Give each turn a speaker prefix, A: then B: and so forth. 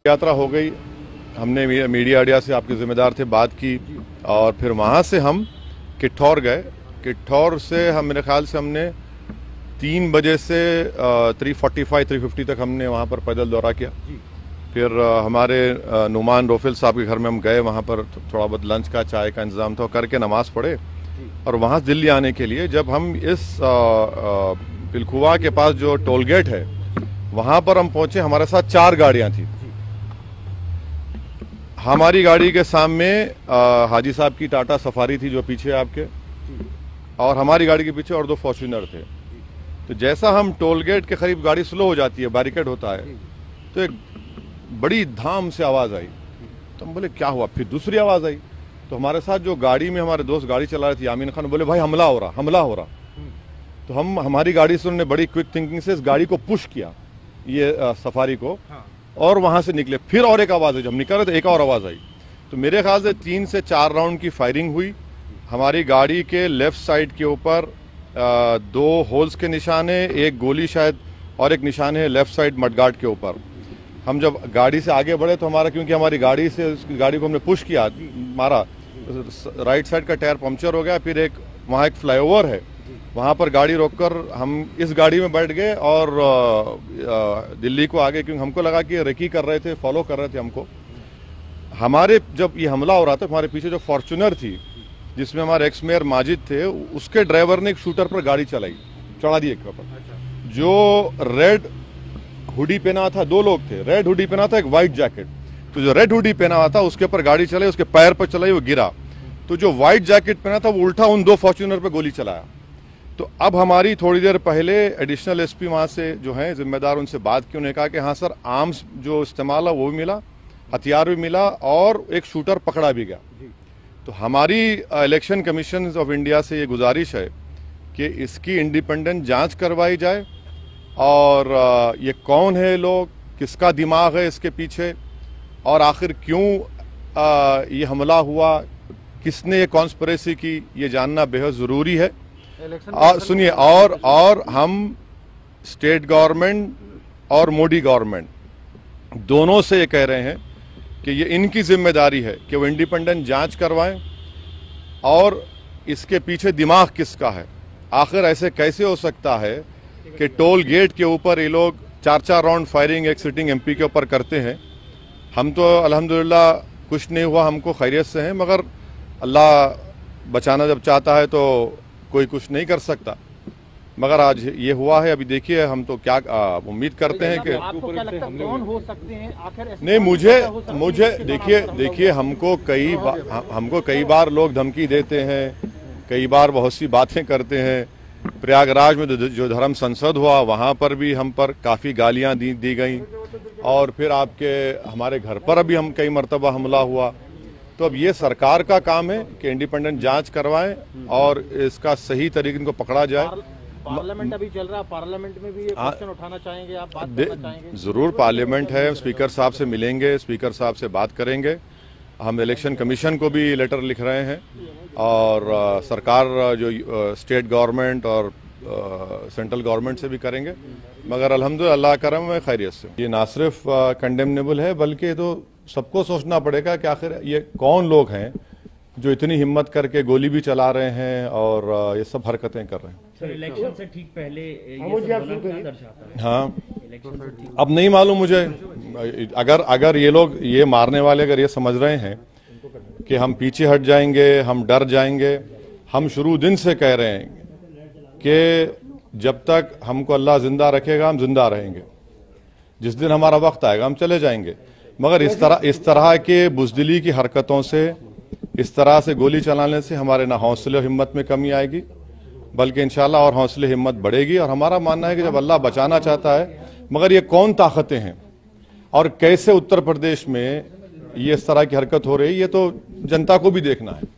A: यात्रा हो गई, हमने मीडिया आइडिया से आपके जिम्मेदार थे बात की और फिर वहाँ से हम किठौर गए। किठौर से हम मेरे ख्याल से हमने 3 बजे से 3:45-3:50 तक हमने वहाँ पर पैदल दौरा किया। फिर हमारे नुमान रोफिल साहब के घर में हम गए, वहाँ पर थोड़ा बहुत लंच का चाय का इंतजाम था, करके नमाज पढ़े और वहाँ दिल्ली आने के लिए जब हम इस पिलखुवा के पास जो टोल गेट है वहाँ पर हम पहुँचे, हमारे साथ 4 गाड़ियाँ थी। हमारी गाड़ी के सामने हाजी साहब की टाटा सफारी थी जो पीछे आपके, और हमारी गाड़ी के पीछे और 2 फॉर्च्यूनर थे। तो जैसा हम टोल गेट के करीब गाड़ी स्लो हो जाती है, बैरिकेड होता है, तो एक बड़ी धाम से आवाज आई। तो हम बोले क्या हुआ? फिर दूसरी आवाज आई, तो हमारे साथ जो गाड़ी में हमारे दोस्त गाड़ी चला रहे थे यामीन खान, बोले भाई हमला हो रहा, हमला हो रहा। तो हमारी गाड़ी से उन्होंने बड़ी क्विक थिंकिंग से इस गाड़ी को पुश किया, ये सफारी को, और वहां से निकले। फिर और एक आवाज आई, जब हम निकल रहे थे एक और आवाज आई। तो मेरे ख्याल से 3 से 4 राउंड की फायरिंग हुई। हमारी गाड़ी के लेफ्ट साइड के ऊपर 2 होल्स के निशान है, एक गोली शायद, और एक निशान है लेफ्ट साइड मडगार्ड के ऊपर। हम जब गाड़ी से आगे बढ़े तो हमारा, क्योंकि हमारी गाड़ी से गाड़ी को हमने पुश किया, मारा, राइट साइड का टायर पंक्चर हो गया। फिर वहाँ एक फ्लाईओवर है, वहाँ पर गाड़ी रोककर हम इस गाड़ी में बैठ गए और दिल्ली को आगे, क्योंकि हमको लगा कि रेकी कर रहे थे, फॉलो कर रहे थे हमको। हमारे जब ये हमला हो रहा था, हमारे पीछे जो फॉर्च्यूनर थी जिसमें हमारे एक्स मेयर माजिद थे, उसके ड्राइवर ने एक शूटर पर गाड़ी चलाई, चढ़ा दी एक पर। जो रेड हुडी पहना था, 2 लोग थे, रेड हुडी पहना था, एक व्हाइट जैकेट। तो जो रेड हुडी पहना हुआ था उसके ऊपर गाड़ी चलाई, उसके पैर पर चलाई, वो गिरा। तो जो व्हाइट जैकेट पहना था वो उल्टा उन 2 फॉर्च्यूनर पर गोली चलाया। तो अब हमारी थोड़ी देर पहले एडिशनल एसपी वहाँ से जो है जिम्मेदार, उनसे बात की। उन्होंने कहा कि हाँ सर, आर्म्स जो इस्तेमाल है वो भी मिला, हथियार भी मिला, और एक शूटर पकड़ा भी गया। तो हमारी इलेक्शन कमीशन ऑफ इंडिया से ये गुजारिश है कि इसकी इंडिपेंडेंट जांच करवाई जाए, और ये कौन है लोग, किसका दिमाग है इसके पीछे, और आखिर क्यों ये हमला हुआ, किसने ये कॉन्स्पिरेसी की, ये जानना बेहद ज़रूरी है। सुनिए, और हम स्टेट गवर्नमेंट और मोदी गवर्नमेंट दोनों से ये कह रहे हैं कि ये इनकी जिम्मेदारी है कि वो इंडिपेंडेंट जांच करवाएं, और इसके पीछे दिमाग किसका है। आखिर ऐसे कैसे हो सकता है कि टोल गेट के ऊपर ये लोग 4-4 राउंड फायरिंग एक सिटिंग एमपी के ऊपर करते हैं। हम तो अल्हम्दुलिल्लाह कुछ नहीं हुआ, हमको खैरियत से हैं, मगर अल्लाह बचाना जब चाहता है तो कोई कुछ नहीं कर सकता। मगर आज ये हुआ है, अभी देखिए हम तो क्या उम्मीद करते हैं कि
B: आपको क्या लगता है कौन हो सकते हैं आखिर?
A: नहीं, मुझे देखिए हमको कई बार लोग धमकी देते हैं, कई बार बहुत सी बातें करते हैं। प्रयागराज में जो धर्म संसद हुआ वहाँ पर भी हम पर काफ़ी गालियाँ दी गई, और फिर हमारे घर पर अभी हम कई मरतबा हमला हुआ। तो अब ये सरकार का काम है कि इंडिपेंडेंट जांच करवाएं और इसका सही तरीके इनको पकड़ा जाए।
B: पार्लियामेंट अभी चल रहा है, पार्लियामेंट में भी ये क्वेश्चन उठाना चाहेंगे आप, बात करना चाहेंगे?
A: जरूर, पार्लियामेंट है, स्पीकर साहब से मिलेंगे, स्पीकर साहब से बात करेंगे। हम इलेक्शन कमीशन को भी लेटर लिख रहे हैं, और सरकार जो स्टेट गवर्नमेंट और सेंट्रल गवर्नमेंट से भी करेंगे। मगर अल्हम्दुलिल्लाह अल्लाह करम में खैरियत से। ये ना सिर्फ कंडेमनेबल है, बल्कि तो सबको सोचना पड़ेगा कि आखिर ये कौन लोग हैं जो इतनी हिम्मत करके गोली भी चला रहे हैं और ये सब हरकतें कर रहे हैं।
C: सर, इलेक्शन से ठीक पहले ये सब क्या दर्शाता है?
A: हाँ,
C: इलेक्शन से ठीक
A: अब नहीं मालूम मुझे। अगर ये लोग, ये मारने वाले अगर ये समझ रहे हैं कि हम पीछे हट जाएंगे, हम डर जाएंगे, हम शुरू दिन से कह रहे हैं कि जब तक हमको अल्लाह जिंदा रखेगा हम जिंदा रहेंगे, जिस दिन हमारा वक्त आएगा हम चले जाएंगे। मगर इस तरह के बुज़दिली की हरकतों से, इस तरह से गोली चलाने से हमारे ना हौसले और हिम्मत में कमी आएगी, बल्कि इंशाल्लाह और हौसले हिम्मत बढ़ेगी। और हमारा मानना है कि जब अल्लाह बचाना चाहता है, मगर ये कौन ताकतें हैं और कैसे उत्तर प्रदेश में ये इस तरह की हरकत हो रही है, ये तो जनता को भी देखना है।